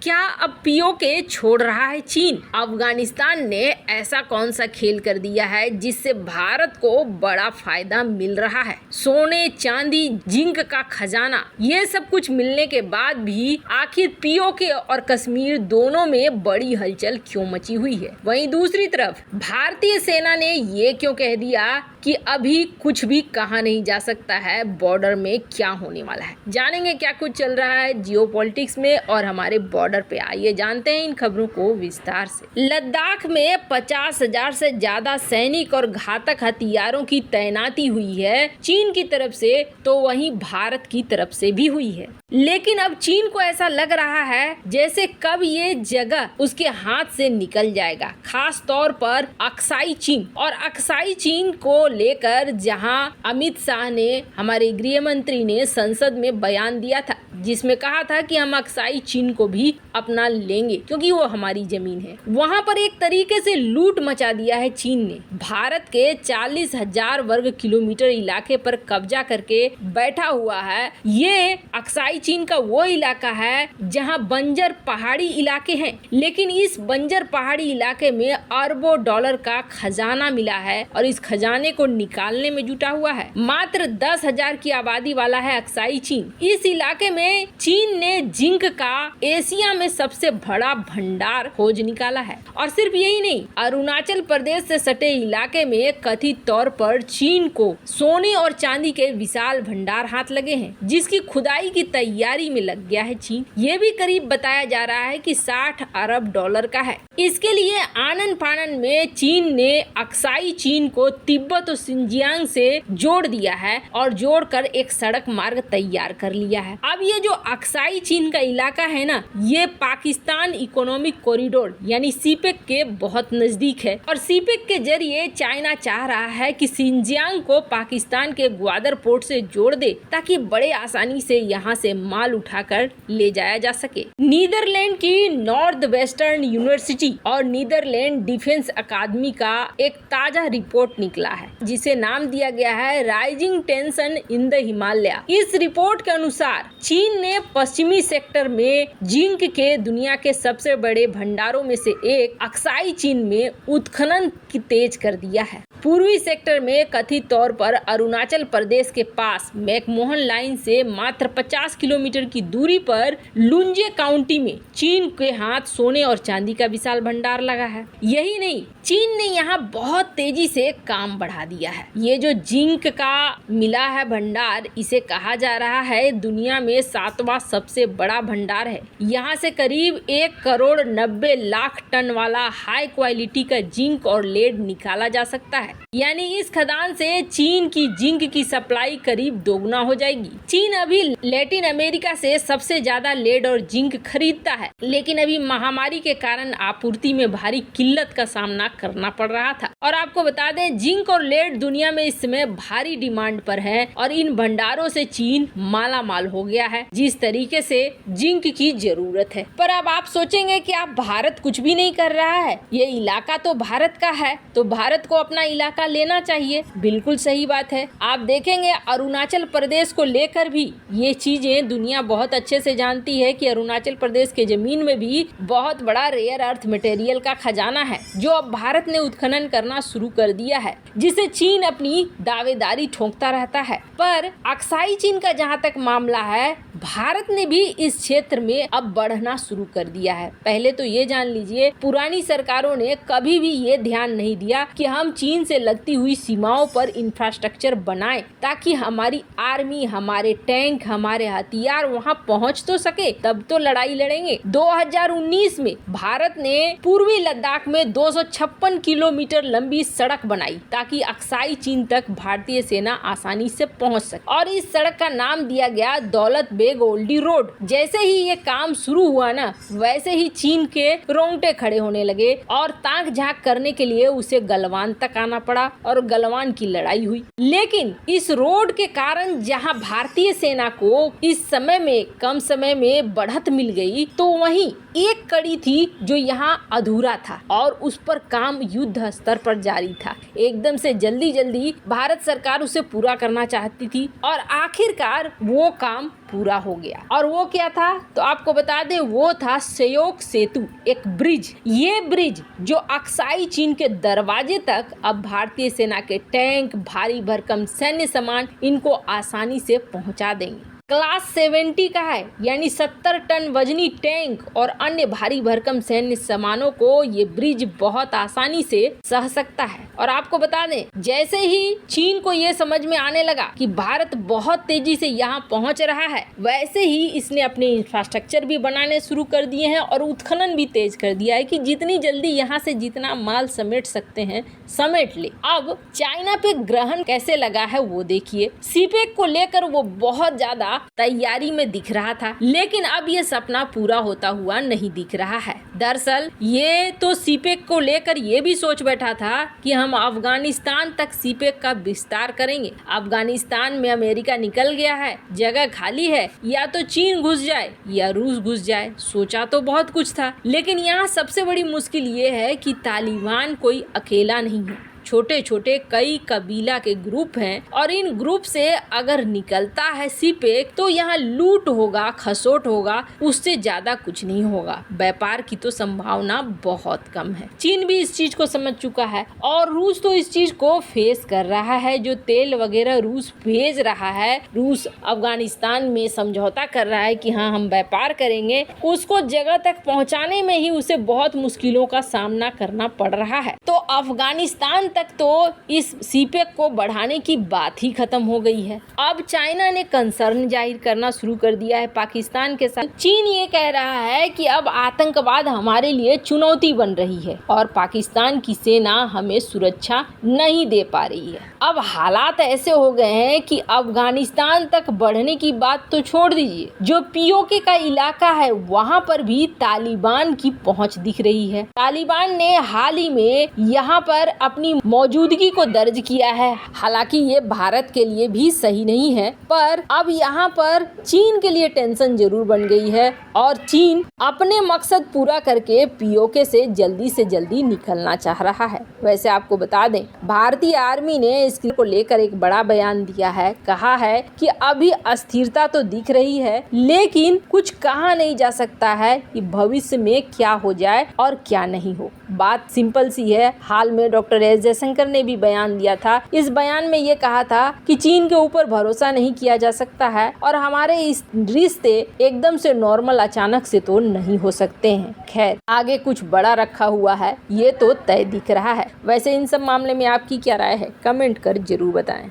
क्या अब पीओके छोड़ रहा है चीन? अफगानिस्तान ने ऐसा कौन सा खेल कर दिया है जिससे भारत को बड़ा फायदा मिल रहा है? सोने, चांदी, जिंक का खजाना, ये सब कुछ मिलने के बाद भी आखिर पीओके और कश्मीर दोनों में बड़ी हलचल क्यों मची हुई है? वहीं दूसरी तरफ भारतीय सेना ने ये क्यों कह दिया कि अभी कुछ भी कहा नहीं जा सकता है, बॉर्डर में क्या होने वाला है? जानेंगे क्या कुछ चल रहा है जियोपॉलिटिक्स में और हमारे बॉर्डर पे। आइए जानते हैं इन खबरों को विस्तार से। लद्दाख में 50,000 से ज्यादा सैनिक और घातक हथियारों की तैनाती हुई है चीन की तरफ से, तो वहीं भारत की तरफ से भी हुई है। लेकिन अब चीन को ऐसा लग रहा है जैसे कब ये जगह उसके हाथ से निकल जाएगा, खास तौर पर अक्साई चीन। और अक्साई चीन को लेकर जहां अमित शाह ने, हमारे गृह मंत्री ने संसद में बयान दिया था जिसमें कहा था कि हम अक्साई चीन को भी अपना लेंगे क्योंकि वो हमारी जमीन है, वहां पर एक तरीके से लूट मचा दिया है चीन ने। भारत के 40,000 वर्ग किलोमीटर इलाके पर कब्जा करके बैठा हुआ है। ये अक्साई चीन का वो इलाका है जहां बंजर पहाड़ी इलाके हैं, लेकिन इस बंजर पहाड़ी इलाके में अरबों डॉलर का खजाना मिला है और इस खजाने को निकालने में जुटा हुआ है। मात्र 10,000 की आबादी वाला है अक्साई चीन। इस इलाके में चीन ने जिंक का एशिया में सबसे बड़ा भंडार खोज निकाला है। और सिर्फ यही नहीं, अरुणाचल प्रदेश से सटे इलाके में कथित तौर पर चीन को सोने और चांदी के विशाल भंडार हाथ लगे हैं, जिसकी खुदाई की तैयारी में लग गया है चीन। ये भी करीब बताया जा रहा है कि 60 अरब डॉलर का है। इसके लिए आनन फानन में चीन ने अक्साई चीन को तिब्बत और सिंजियांग से जोड़ दिया है और जोड़कर एक सड़क मार्ग तैयार कर लिया है। अब ये जो अक्साई चीन का इलाका है ना, ये पाकिस्तान इकोनॉमिक कॉरिडोर यानी सीपेक के बहुत नजदीक है और सीपेक के जरिए चाइना चाह रहा है कि सिंजियांग को पाकिस्तान के ग्वादर पोर्ट से जोड़ दे ताकि बड़े आसानी से यहाँ से माल उठाकर ले जाया जा सके। नीदरलैंड की नॉर्थ वेस्टर्न यूनिवर्सिटी और नीदरलैंड डिफेंस अकादमी का एक ताजा रिपोर्ट निकला है जिसे नाम दिया गया है rising tension in the Himalaya. इस रिपोर्ट के अनुसार चीन ने पश्चिमी सेक्टर में जिंक के दुनिया के सबसे बड़े भंडारों में से एक अक्साई चीन में उत्खनन की तेज कर दिया है। पूर्वी सेक्टर में कथित तौर पर अरुणाचल प्रदेश के पास मैकमोहन लाइन से मात्र 50 किलोमीटर की दूरी पर लुंजे काउंटी में चीन के हाथ सोने और चांदी का विशाल भंडार लगा है। यही नहीं, चीन ने यहाँ बहुत तेजी से काम बढ़ा दिया है। ये जो जिंक का मिला है भंडार, इसे कहा जा रहा है दुनिया में 7वां सबसे बड़ा भंडार है। यहाँ से करीब 1,90,00,000 टन वाला हाई क्वालिटी का जिंक और लेड निकाला जा सकता है। यानी इस खदान से चीन की जिंक की सप्लाई करीब दोगुना हो जाएगी। चीन अभी लैटिन अमेरिका से सबसे ज्यादा लेड और जिंक खरीदता है, लेकिन अभी महामारी के कारण आपूर्ति में भारी किल्लत का सामना करना पड़ रहा था। और आपको बता दें, जिंक और लेड दुनिया में इस समय भारी डिमांड पर है और इन भंडारों से चीन माला माल हो गया है जिस तरीके से जिंक की जरूरत है। पर अब आप सोचेंगे कि आप भारत कुछ भी नहीं कर रहा है, ये इलाका तो भारत का है, तो भारत को अपना इलाका लेना चाहिए। बिल्कुल सही बात है। आप देखेंगे अरुणाचल प्रदेश को लेकर भी ये चीजें दुनिया बहुत अच्छे से जानती है कि अरुणाचल प्रदेश के जमीन में भी बहुत बड़ा रेयर अर्थ मटेरियल का खजाना है जो अब भारत ने उत्खनन करना शुरू कर दिया है, जिसे चीन अपनी दावेदारी ठोंकता रहता है। पर अक्साई चीन का जहाँ तक मामला है, भारत ने भी इस क्षेत्र में अब बढ़ना शुरू कर दिया है। पहले तो ये जान लीजिए, पुरानी सरकारों ने कभी भी ये ध्यान नहीं दिया कि हम चीन से लगती हुई सीमाओं पर इंफ्रास्ट्रक्चर बनाएं ताकि हमारी आर्मी, हमारे टैंक, हमारे हथियार वहां पहुंच तो सके, तब तो लड़ाई लड़ेंगे। 2019 में भारत ने पूर्वी लद्दाख में 256 किलोमीटर लंबी सड़क बनाई ताकि अक्साई चीन तक भारतीय सेना आसानी से पहुंच सके और इस सड़क का नाम दिया गया दौलत बेग ओल्डी रोड। जैसे ही ये काम शुरू हुआ ना, वैसे ही चीन के रोंगटे खड़े होने लगे और ताक झांक करने के लिए उसे गलवान तक आना पड़ा और गलवान की लड़ाई हुई। लेकिन इस रोड के कारण जहां भारतीय सेना को इस समय में कम समय में बढ़त मिल गई, तो वहीं एक कड़ी थी जो यहाँ अधूरा था और उस पर काम युद्ध स्तर पर जारी था। एकदम से जल्दी जल्दी भारत सरकार उसे पूरा करना चाहती थी और आखिरकार वो काम पूरा हो गया। और वो क्या था तो आपको बता दें, वो था सहयोग सेतु, एक ब्रिज। ये ब्रिज जो अक्साई चीन के दरवाजे तक अब भारतीय सेना के टैंक, भारी भरकम सैन्य सामान इनको आसानी से पहुंचा देंगे। क्लास 70 का है, यानी 70 टन वजनी टैंक और अन्य भारी भरकम सैन्य सामानों को ये ब्रिज बहुत आसानी से सह सकता है। और आपको बता दें, जैसे ही चीन को ये समझ में आने लगा कि भारत बहुत तेजी से यहाँ पहुँच रहा है, वैसे ही इसने अपने इंफ्रास्ट्रक्चर भी बनाने शुरू कर दिए हैं और उत्खनन भी तेज कर दिया है कि जितनी जल्दी यहाँ से जितना माल समेट सकते हैं समेट ले। अब चाइना पे ग्रहण कैसे लगा है वो देखिए। सीपेक को लेकर वो बहुत ज्यादा तैयारी में दिख रहा था, लेकिन अब ये सपना पूरा होता हुआ नहीं दिख रहा है। दरअसल ये तो सीपेक को लेकर ये भी सोच बैठा था कि हम अफगानिस्तान तक सीपेक का विस्तार करेंगे। अफगानिस्तान में अमेरिका निकल गया है, जगह खाली है, या तो चीन घुस जाए या रूस घुस जाए। सोचा तो बहुत कुछ था, लेकिन यहाँ सबसे बड़ी मुश्किल ये है कि तालिबान कोई अकेला नहीं है। छोटे छोटे कई कबीला के ग्रुप हैं और इन ग्रुप से अगर निकलता है सीपेक तो यहाँ लूट होगा, खसोट होगा, उससे ज्यादा कुछ नहीं होगा। व्यापार की तो संभावना बहुत कम है। चीन भी इस चीज को समझ चुका है और रूस तो इस चीज को फेस कर रहा है। जो तेल वगैरह रूस भेज रहा है, रूस अफगानिस्तान में समझौता कर रहा है कि हाँ हम व्यापार करेंगे, उसको जगह तक पहुँचाने में ही उसे बहुत मुश्किलों का सामना करना पड़ रहा है। तो अफगानिस्तान तक तो इस सीपेक को बढ़ाने की बात ही खत्म हो गई है। अब चाइना ने कंसर्न जाहिर करना शुरू कर दिया है पाकिस्तान के साथ। चीन ये कह रहा है कि अब आतंकवाद हमारे लिए चुनौती बन रही है और पाकिस्तान की सेना हमें सुरक्षा नहीं दे पा रही है। अब हालात ऐसे हो गए हैं कि अफगानिस्तान तक बढ़ने की बात तो छोड़ दीजिए, जो पीओके का इलाका है वहाँ पर भी तालिबान की पहुँच दिख रही है। तालिबान ने हाल ही में यहाँ पर अपनी मौजूदगी को दर्ज किया है। हालांकि ये भारत के लिए भी सही नहीं है, पर अब यहाँ पर चीन के लिए टेंशन जरूर बन गई है और चीन अपने मकसद पूरा करके पीओके से जल्दी निकलना चाह रहा है। वैसे आपको बता दें, भारतीय आर्मी ने इसको लेकर एक बड़ा बयान दिया है। कहा है कि अभी अस्थिरता तो दिख रही है, लेकिन कुछ कहा नहीं जा सकता है कि भविष्य में क्या हो जाए और क्या नहीं हो। बात सिंपल सी है। हाल में डॉक्टर एस जयशंकर ने भी बयान दिया था। इस बयान में ये कहा था कि चीन के ऊपर भरोसा नहीं किया जा सकता है और हमारे इस रिश्ते एकदम से नॉर्मल अचानक से तो नहीं हो सकते हैं। खैर, आगे कुछ बड़ा रखा हुआ है, ये तो तय दिख रहा है। वैसे इन सब मामले में आपकी क्या राय है, कमेंट कर जरूर बताएं।